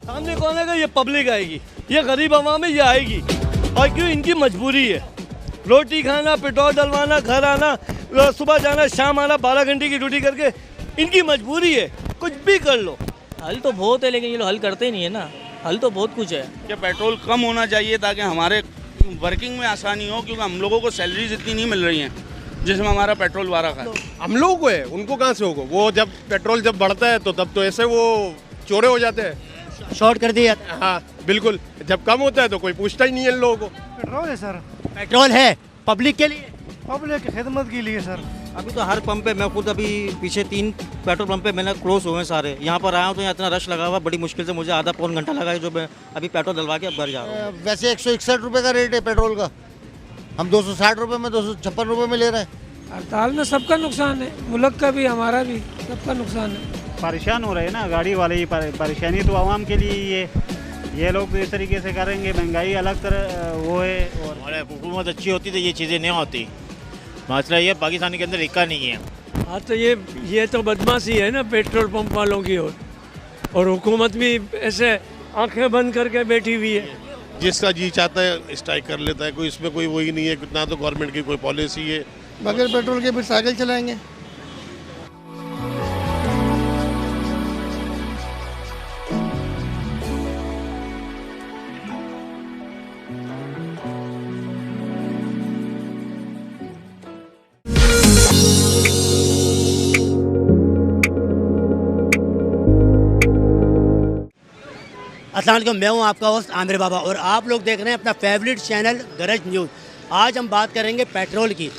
सामने कौन आएगा? ये पब्लिक आएगी, ये गरीब आवाम है, ये आएगी। और क्यों? इनकी मजबूरी है, रोटी खाना, पेट्रोल डलवाना, घर आना, सुबह जाना, शाम आना, 12 घंटे की ड्यूटी करके, इनकी मजबूरी है। कुछ भी कर लो। हल तो बहुत है, लेकिन ये लोग हल करते ही नहीं है ना। हल तो बहुत कुछ है। क्या पेट्रोल कम होना चाहिए ताकि हमारे वर्किंग में आसानी हो, क्योंकि हम लोगों को सैलरीज इतनी नहीं मिल रही हैं जिसमें हमारा पेट्रोल वारा का है। हम लोगों को है, उनको कहाँ से होगा? वो जब पेट्रोल जब बढ़ता है तो तब तो ऐसे वो चोरे हो जाते हैं, शॉर्ट कर दिया जाता है। हाँ बिल्कुल। जब कम होता है तो कोई पूछता ही नहीं है इन लोगों को। पेट्रोल है सर, पेट्रोल है पब्लिक के लिए, पब्लिक की खिदमत के लिए सर। अभी तो हर पंप पे, मैं खुद अभी पीछे 3 पेट्रोल पंप पे मैंने क्लोज हुए हैं सारे। यहाँ पर आया हूँ तो यहाँ इतना रश लगा हुआ, बड़ी मुश्किल से मुझे आधा पौन घंटा लगा है, जो मैं अभी पेट्रोल डलवा के अब घर जा रहा हूँ। वैसे 161 रुपये का रेट है पेट्रोल का, हम 260 रुपये में 256 रुपये में ले रहे हैं। हड़ताल में सबका नुकसान है, मुल्क का भी हमारा भी, सबका नुकसान है। परेशान हो रहे हैं ना गाड़ी वाले ही। परेशानी तो आवाम के लिए ही है। ये लोग इस तरीके से करेंगे, महंगाई अलग तरह वो है। और हमारे हुकूमत अच्छी होती तो ये चीज़ें नहीं होती। मसला ये पाकिस्तान के अंदर इक्का नहीं है। हाँ तो ये तो बदमाशी है ना पेट्रोल पंप वालों की। और हुकूमत भी ऐसे आंखें बंद करके बैठी हुई है। जिसका जी चाहता है स्ट्राइक कर लेता है, कोई इसमें कोई वही नहीं है। कितना तो गवर्नमेंट की कोई पॉलिसी है। बगैर पेट्रोल के फिर साइकिल चलाएंगे। अस्सलाम वालेकुम, मैं हूं आपका होस्ट आमिर बाबा और आप लोग देख रहे हैं अपना फेवरेट चैनल गरज न्यूज़। आज हम बात करेंगे पेट्रोल की।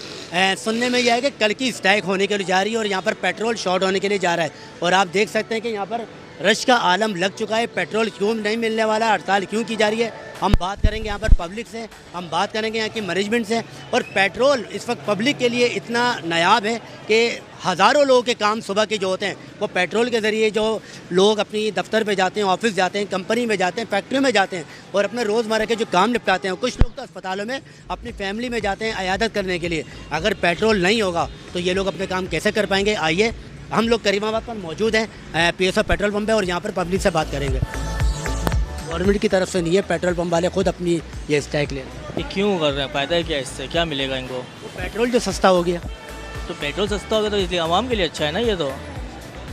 सुनने में यह है कि कल की स्ट्राइक होने के लिए जा रही है और यहाँ पर पेट्रोल शॉर्ट होने के लिए जा रहा है। और आप देख सकते हैं कि यहाँ पर रश का आलम लग चुका है। पेट्रोल क्यों नहीं मिलने वाला, हड़ताल क्यों की जा रही है, हम बात करेंगे यहाँ पर पब्लिक से, हम बात करेंगे यहाँ की मैनेजमेंट से। और पेट्रोल इस वक्त पब्लिक के लिए इतना नायाब है कि हज़ारों लोगों के काम सुबह के जो होते हैं वो पेट्रोल के ज़रिए, जो लोग अपनी दफ्तर पे जाते हैं, ऑफिस जाते हैं, कंपनी में जाते हैं, फैक्ट्री में जाते हैं और अपने रोज़मर्रा के जो काम निपटाते हैं। कुछ लोग तो अस्पतालों में अपनी फैमिली में जाते हैं अयादत करने के लिए। अगर पेट्रोल नहीं होगा तो ये लोग अपने काम कैसे कर पाएंगे? आइए, हम लोग करीमाबाद पर मौजूद हैं, PSO पेट्रोल पंप है और यहाँ पर पब्लिक से बात करेंगे। गवर्नमेंट की तरफ से नहीं है, पेट्रोल पंप वाले खुद अपनी ये स्ट्राइक ले रहे हैं। ये क्यों कर रहे हैं? फ़ायदा है क्या इससे? क्या मिलेगा इनको? पेट्रोल जो सस्ता हो गया तो पेट्रोल सस्ता हो गया तो इसलिए आवाम के लिए अच्छा है ना। ये तो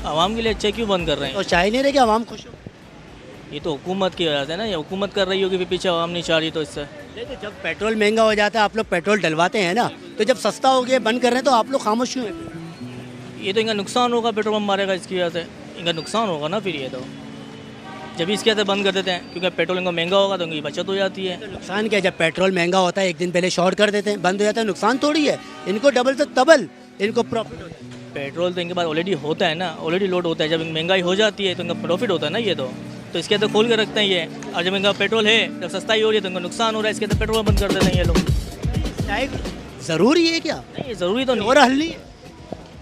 आवाम के लिए अच्छा है, क्यों बंद कर रहे हैं? और चाह नहीं रहे कि आवाम खुश हो। ये तो हुकूमत की वजह से ना, ये हुकूमत कर रही होगी, फिर पीछे आवाम नहीं चाह रही तो इससे। देखो, जब पेट्रोल महंगा हो जाता है आप लोग पेट्रोल डलवाते हैं ना, तो जब सस्ता हो गया बंद कर रहे हैं तो आप लोग खामोश क्यों हैं? ये तो इनका नुकसान होगा, पेट्रोल पंप मारेगा इसकी वजह से, इनका नुकसान होगा ना। फिर ये तो जब इसके वजह से बंद कर देते हैं, क्योंकि पेट्रोल इनको महंगा होगा तो इनकी बचत हो जाती है। तो नुकसान क्या है? जब पेट्रोल महंगा होता है एक दिन पहले शॉर्ट कर देते हैं, बंद हो जाता है, नुकसान थोड़ी है। इनको डबल से डबल इनको प्रॉफिट होता है। पेट्रोल तो इनके पास ऑलरेडी होता है ना, ऑलरेडी लोड होता है। जब महंगाई हो जाती है तो इनका प्रॉफिट होता है ना। ये तो इसके तो खोल के रखते हैं ये। और जब इनका पेट्रोल है, जब सस्ताई हो रही है तो इनको नुकसान हो रहा है, इसके तो पेट्रोल बंद कर देते हैं ये लोग। ज़रूरी है क्या? नहीं, ज़रूरी तो नहीं। और हल नहीं है?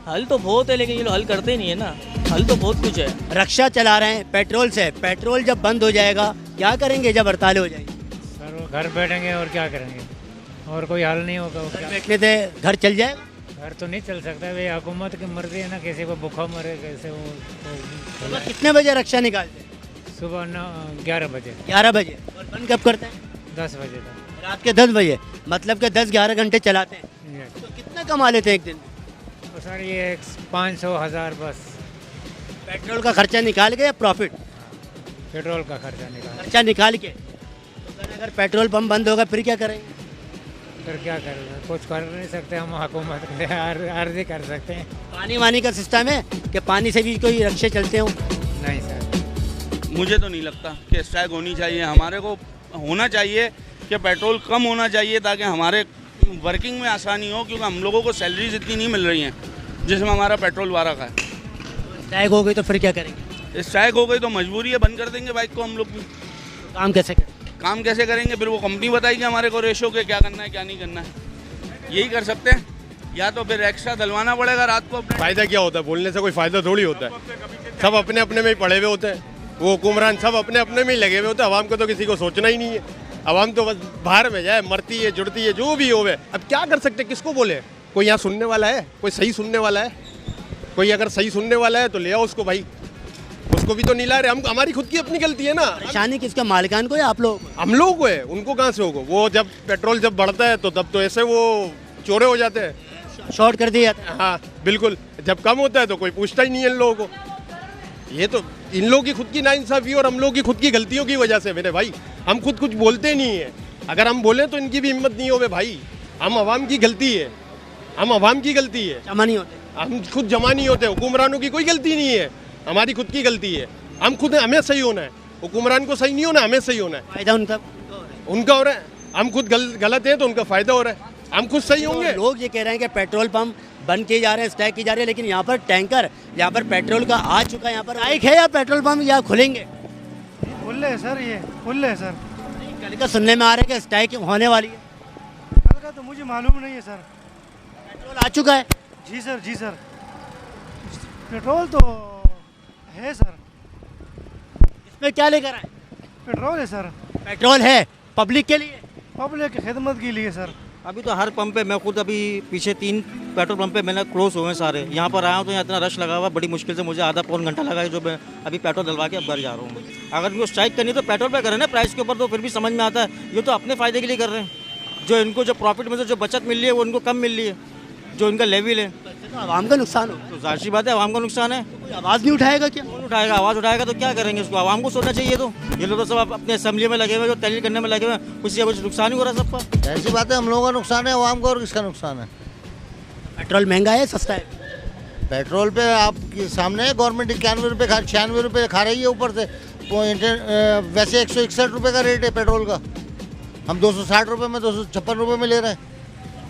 हल तो बहुत है, लेकिन ये लोग हल करते ही नहीं है ना। हल तो बहुत कुछ है। रक्षा चला रहे हैं पेट्रोल से, पेट्रोल जब बंद हो जाएगा क्या करेंगे जब हड़ताल हो जाएगी? सर वो घर बैठेंगे और क्या करेंगे, और कोई हल नहीं होगा। बैठने से घर चल जाएगा? घर तो नहीं चल सकता, वे हुकूमत की मर्जी है ना, किसी को भूखा मरे कैसे वो। तो कितने बजे रक्षा निकालते हैं? सुबह 11 बजे। 11 बजे। और बंद कब करते हैं? 10 बजे तक। रात के 10 बजे, मतलब कि 10-11 घंटे चलाते हैं। तो कितना कमा लेते हैं एक दिन? तो सर ये 500-1000 बस। पेट्रोल का खर्चा निकाल के या प्रॉफिट? पेट्रोल का खर्चा निकाल। खर्चा निकाल के। तो फिर अगर पेट्रोल पंप बंद होगा फिर क्या करेंगे? फिर क्या करेंगे? कुछ कर नहीं सकते हम, हुकूमत के लिए अर्जी कर सकते हैं। पानी वानी का सिस्टम है कि पानी से भी कोई रक्षे चलते हो? नहीं सर, मुझे तो नहीं लगता कि स्ट्राइक होनी चाहिए। हमारे को होना चाहिए कि पेट्रोल कम होना चाहिए ताकि हमारे वर्किंग में आसानी हो, क्योंकि हम लोगों को सैलरीज इतनी नहीं मिल रही हैं जिसमें हमारा पेट्रोल वारा का है। स्ट्राइक हो गई तो फिर क्या करेंगे? स्ट्राइक हो गई तो मजबूरी है, बंद कर देंगे बाइक को हम लोग भी। काम कैसे करें? काम कैसे करेंगे? फिर वो कंपनी बताएगी हमारे को रेशो के क्या करना है क्या नहीं करना है। यही कर सकते हैं, या तो फिर एक्स्ट्रा डलवाना पड़ेगा रात को। फायदा क्या होता है? बोलने से कोई फायदा थोड़ी होता है। सब अपने अपने में ही पड़े हुए होते हैं, वो हुक्मरान सब अपने अपने में ही लगे हुए होते हैं। आवाम को तो किसी को सोचना ही नहीं है। आवाम तो बस बाहर में जाए, मरती है, जुड़ती है, जो भी होवे। अब क्या कर सकते, किसको बोले? कोई यहाँ सुनने वाला है? कोई सही सुनने वाला है? कोई अगर सही सुनने वाला है तो ले आओ उसको भाई, वो उसको भी तो नहीं ला रहे हम, हमारी खुद की अपनी गलती है ना। परेशानी किसका, मालिकान को या आप लोग? हम लोगों को है, उनको कहाँ से होगा? वो जब पेट्रोल जब बढ़ता है तो तब तो ऐसे वो चोरे हो जाते हैं, शॉर्ट कर दिया जाता है। हाँ बिल्कुल। जब कम होता है तो कोई पूछता ही नहीं है इन लोगों को। ये तो इन लोगों की खुद की नाइंसाफी और हम लोगों की खुद की गलतियों की वजह से मेरे भाई। हम खुद कुछ बोलते नहीं है, अगर हम बोलें तो इनकी भी हिम्मत नहीं होवे भाई। हम अवाम की गलती है, हम अवाम की गलती है, जमा नहीं होते। हम खुद जमा नहीं होते। हुक्मरानों की कोई गलती नहीं है, हमारी खुद की गलती है। हम खुद हमें सही होना है, हुक्मरान को सही नहीं होना, हमें सही होना है। फायदा उनका हो रहा है, हम खुद गलत है तो उनका फायदा हो रहा है, हम खुद सही होंगे। लोग ये कह रहे हैं कि पेट्रोल पंप बंद किए जा रहे हैं, स्ट्राइक की जा रही है, लेकिन यहाँ पर टैंकर, यहाँ पर पेट्रोल का आ चुका है। यहाँ पर स्ट्राइक है या पेट्रोल पंप या खुलेंगे? खुले है सर, ये खुले है सर। कल का सुनने में आ रहा है कि स्ट्राइक होने वाली है। कल का तो मुझे मालूम नहीं है सर। पेट्रोल आ चुका है? जी सर, जी सर, पेट्रोल तो है सर। इसमें क्या लेकर आए? पेट्रोल है सर, पेट्रोल है पब्लिक के लिए, पब्लिक की खिदमत के लिए सर। अभी तो हर पंप पे, मैं खुद अभी पीछे 3 पेट्रोल पंप पे मैंने क्लोज हुए हैं सारे। यहाँ पर आया हूँ तो यहाँ इतना रश लगा हुआ, बड़ी मुश्किल से मुझे आधा पौन घंटा लगा है, जो मैं अभी पेट्रोल डलवा के अब घर जा रहा हूँ। अगर इनको स्ट्राइक करनी है तो पेट्रोल पे करें ना, प्राइस के ऊपर तो फिर भी समझ में आता है। ये तो अपने फ़ायदे के लिए कर रहे हैं, जो इनको जो प्रॉफिट में से जो बचत मिल रही है वो उनको कम मिल रही है, जो इनका लेवल है। तो आवाम का नुकसान हो, तो जाहिर सी बात है आवाम का नुकसान है। कोई आवाज़ नहीं उठाएगा क्या? कौन उठाएगा? आवाज़ उठाएगा तो क्या करेंगे? उसको आवाम को सोचना चाहिए। तो ये लोग तो सब अपने असेंबली में लगे हुए, जो तहलील करने में लगे हुए, कुछ या कुछ नुकसान ही हो रहा है सबका। ऐसी बात है, हम लोगों का नुकसान है, आवाम का और किसका नुकसान है? पेट्रोल महंगा है सस्ता है? पेट्रोल पे आपके सामने है, गवर्नमेंट 91 रुपये 96 रुपये खा रही है ऊपर से। वैसे 161 रुपये का रेट है पेट्रोल का, हम 260 रुपये में 256 रुपये में ले रहे हैं।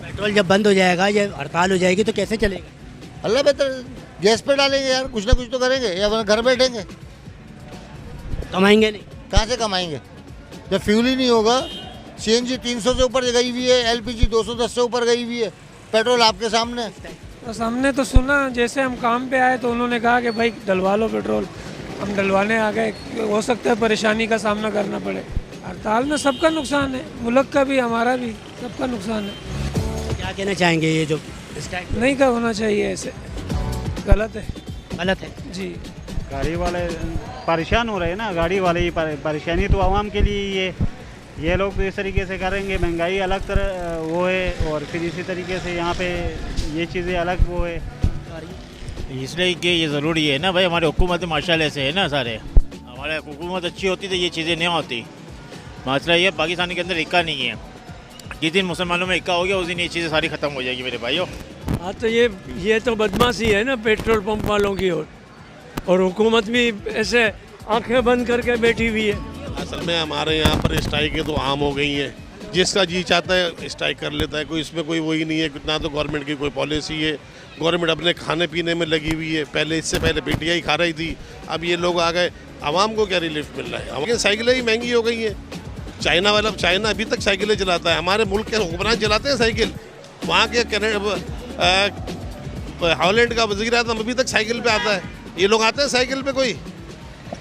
पेट्रोल जब बंद हो जाएगा, ये हड़ताल हो जाएगी तो कैसे चलेगा? अल्लाह बेहतर, गैस पे डालेंगे यार, कुछ ना कुछ तो करेंगे, या वरना घर बैठेंगे। कमाएंगे नहीं? कहाँ से कमाएंगे जब फ्यूल ही नहीं होगा? CNG 300 से ऊपर गई हुई है, LPG 210 से ऊपर गई हुई है, पेट्रोल आपके सामने। बस हमने तो सुना, जैसे हम काम पे आए तो उन्होंने कहा कि भाई डलवा लो पेट्रोल, हम डलवाने आ गए। हो सकता है परेशानी का सामना करना पड़े। हड़ताल में सबका नुकसान है, मुल्क का भी, हमारा भी, सबका नुकसान है। क्या कहना चाहेंगे? ये जो स्ट्राइक नहीं का होना चाहिए, ऐसे गलत है। गलत है जी, गाड़ी वाले परेशान हो रहे हैं ना, गाड़ी वाले ही परेशानी तो आवाम के लिए ही है। ये लोग तो इस तरीके से करेंगे, महंगाई अलग तरह वो है, और फिर इसी तरीके से यहाँ पे ये चीज़ें अलग वो है। इसलिए कि ये ज़रूरी है ना भाई, हमारी हुकूमत माशाल्लाह से है ना, सारे हमारे हुकूमत अच्छी होती तो ये चीज़ें नहीं होती। मसला ये पाकिस्तान के अंदर इक्का नहीं है, जिस दिन मुसलमानों में इक्का हो गया उस दिन ये चीज़ें सारी ख़त्म हो जाएगी मेरे भाइयों। हाँ तो ये तो बदमाशी है ना पेट्रोल पंप वालों की, और हुकूमत भी ऐसे आंखें बंद करके बैठी हुई है। असल में हमारे यहाँ पर स्ट्राइकें तो आम हो गई हैं, जिसका जी चाहता है स्ट्राइक कर लेता है, कोई इसमें कोई वही नहीं है। ना तो गवर्नमेंट की कोई पॉलिसी है, गवर्नमेंट अपने खाने पीने में लगी हुई है। पहले इससे पहले PTI खा रही थी, अब ये लोग आ गए, आवाम को क्या रिलीफ मिल रहा है? लेकिन साइकिलें ही महंगी हो गई हैं। चाइना अभी तक साइकिलें चलाता है, हमारे मुल्क के हुक्मरान चलाते हैं साइकिल। वहाँ के हॉलैंड का वज़ीर आज़म अभी तक साइकिल पे आता है, ये लोग आते हैं साइकिल पे? कोई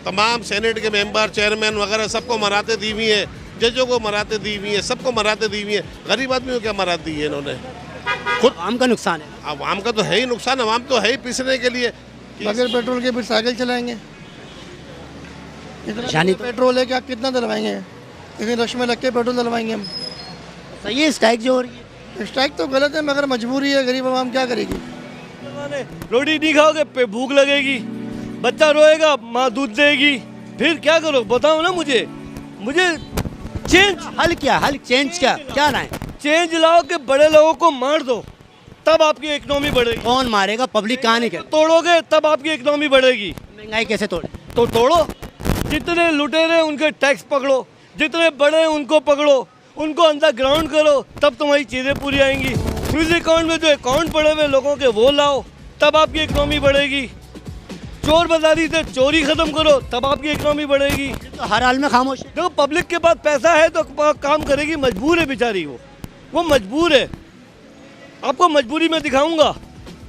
तमाम सेनेट के मेंबर, चेयरमैन वगैरह सबको मराते दी हुई है, जजों को मराते दी हुई है, सबको मराते दी हुई है। गरीब आदमी को क्या मरात दी है इन्होंने? खुद आवाम का नुकसान है। आवाम का तो है ही नुकसान, आवाम तो है ही पीसने के लिए। बगैर पेट्रोल के फिर साइकिल चलाएंगे? परेशानी तो पेट्रोल है, क्या कितना डलवाएंगे? लेकिन रश में लग के पेट्रोल डलवाएंगे हम। सही है स्ट्राइक जो हो रही है? स्ट्राइक तो गलत है, मगर मजबूरी है, गरीब आवाम क्या करेगी? रोटी नहीं खाओगे पे भूख लगेगी, बच्चा रोएगा, माँ दूध देगी, फिर क्या करो बताओ ना मुझे चेंज। हल क्या? हल चेंज क्या लाएं? चेंज लाओ कि बड़े लोगों को मार दो, तब आपकी इकोनॉमी बढ़ेगी। कौन मारेगा? पब्लिक कहाँ नहीं कर? तोड़ोगे तब आपकी इकोनॉमी बढ़ेगी। महंगाई कैसे तोड़े? तो तोड़ो, जितने लुटेरे उनके टैक्स पकड़ो, जितने बड़े उनको पकड़ो, उनको अंडरग्राउंड करो, तब तुम्हारी चीज़ें पूरी आएंगी। फ्यूज अकाउंट में जो अकाउंट पड़े हुए लोगों के वो लाओ, तब आपकी इकोनॉमी बढ़ेगी। चोर बाजारी से चोरी खत्म करो, तब आपकी इकोनॉमी बढ़ेगी। तो हर हाल में खामोश है। देखो पब्लिक के पास पैसा है तो काम करेगी, मजबूर है बेचारी, वो मजबूर है। आपको मजबूरी में दिखाऊंगा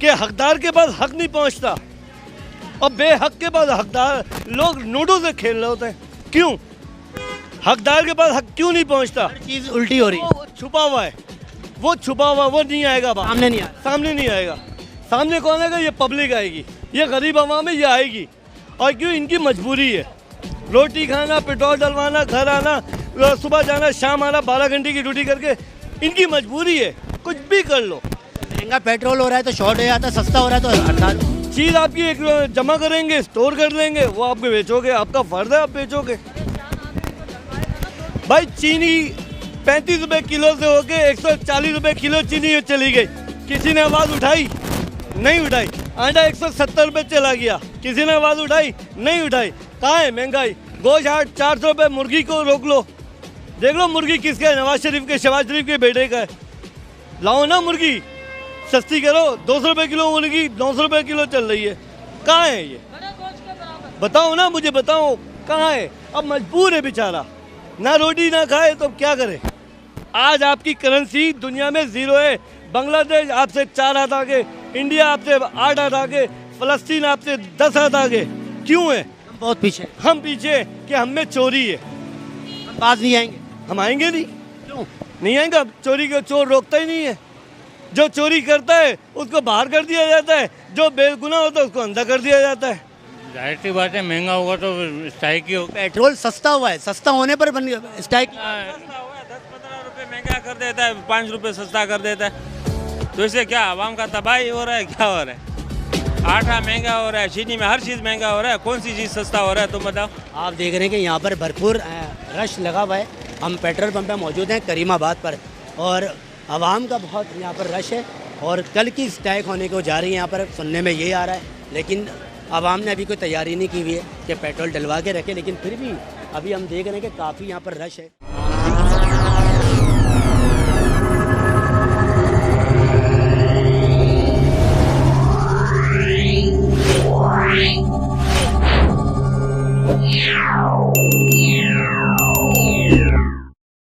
कि हकदार के पास हक नहीं पहुंचता और बेहक के पास हकदार लोग नोटों से खेल रहे होते हैं। क्यों? हकदार के पास हक क्यों नहीं पहुंचता? चीज उल्टी हो रही है। वो छुपा हुआ है, वो छुपा हुआ, वो नहीं आएगा बाहर, सामने नहीं आएगा। सामने नहीं आएगा। सामने कौन आएगा? ये पब्लिक आएगी, ये गरीब आवाम है, ये आएगी। और क्यों? इनकी मजबूरी है। रोटी खाना, पेट्रोल डलवाना, घर आना, सुबह जाना, शाम आना, 12 घंटे की ड्यूटी करके इनकी मजबूरी है। कुछ भी कर लो। महंगा पेट्रोल हो रहा है तो शॉर्ट हो जाता है, सस्ता हो रहा है तो हड़ताल। चीज़ आपकी एक जमा करेंगे, स्टोर कर लेंगे, वो आपको बेचोगे, आपका फर्ज है, आप बेचोगे। भाई चीनी 35 रुपए किलो से होके 140 रुपए किलो चीनी चली गई। किसी ने आवाज़ उठाई? नहीं उठाई। आटा 170 रुपए चला गया, किसी ने आवाज़ उठाई? नहीं उठाई। कहाँ है महंगाई? गोश्त 400 रुपए मुर्गी को रोक लो, देख लो मुर्गी किसका है? नवाज शरीफ के, शहबाज शरीफ के बेटे का है। लाओ ना मुर्गी, सस्ती करो। 200 रुपए किलो मुर्गी 900 रुपए किलो चल रही है। कहाँ है ये? बताओ ना, मुझे बताओ कहाँ है? अब मजबूर है बेचारा, ना रोटी ना खाए तो क्या करे। आज आपकी करेंसी दुनिया में ज़ीरो है। बांग्लादेश आपसे 4 हाथ आगे, इंडिया आपसे 8 हाथ आगे, फ़लस्तीन आपसे 10 हाथ आगे। क्यों है? हम बहुत पीछे। हम पीछे कि हम में चोरी है। हम पास नहीं आएंगे। हम आएंगे नहीं। क्यों नहीं आएंगे? चोरी को चोर रोकता ही नहीं है। जो चोरी करता है उसको बाहर कर दिया जाता है, जो बेगुनाह होता है उसको अंदर कर दिया जाता है। जाहिर सी बात है, महंगा होगा तो स्ट्राइक ही होगा। पेट्रोल सस्ता हुआ है, सस्ता होने पर स्ट्राइक। 10-15 रुपये महंगा कर देता है, 5 रुपये सस्ता कर देता है, तो इससे क्या आवाम का तबाही हो रहा है? क्या हो रहा है? आटा महंगा हो रहा है, चीनी में हर चीज़ महंगा हो रहा है, कौन सी चीज़ सस्ता हो रहा है तुम बताओ। आप देख रहे हैं कि यहाँ पर भरपूर रश लगा हुआ है। हम पेट्रोल पंप पे मौजूद हैं करीमाबाद पर, और आवाम का बहुत यहाँ पर रश है, और कल की स्ट्राइक होने को जा रही है यहाँ पर, सुनने में ये आ रहा है। लेकिन आवाम ने अभी कोई तैयारी नहीं की हुई है कि पेट्रोल डलवा के रखे, लेकिन फिर भी अभी हम देख रहे हैं कि काफ़ी यहाँ पर रश है।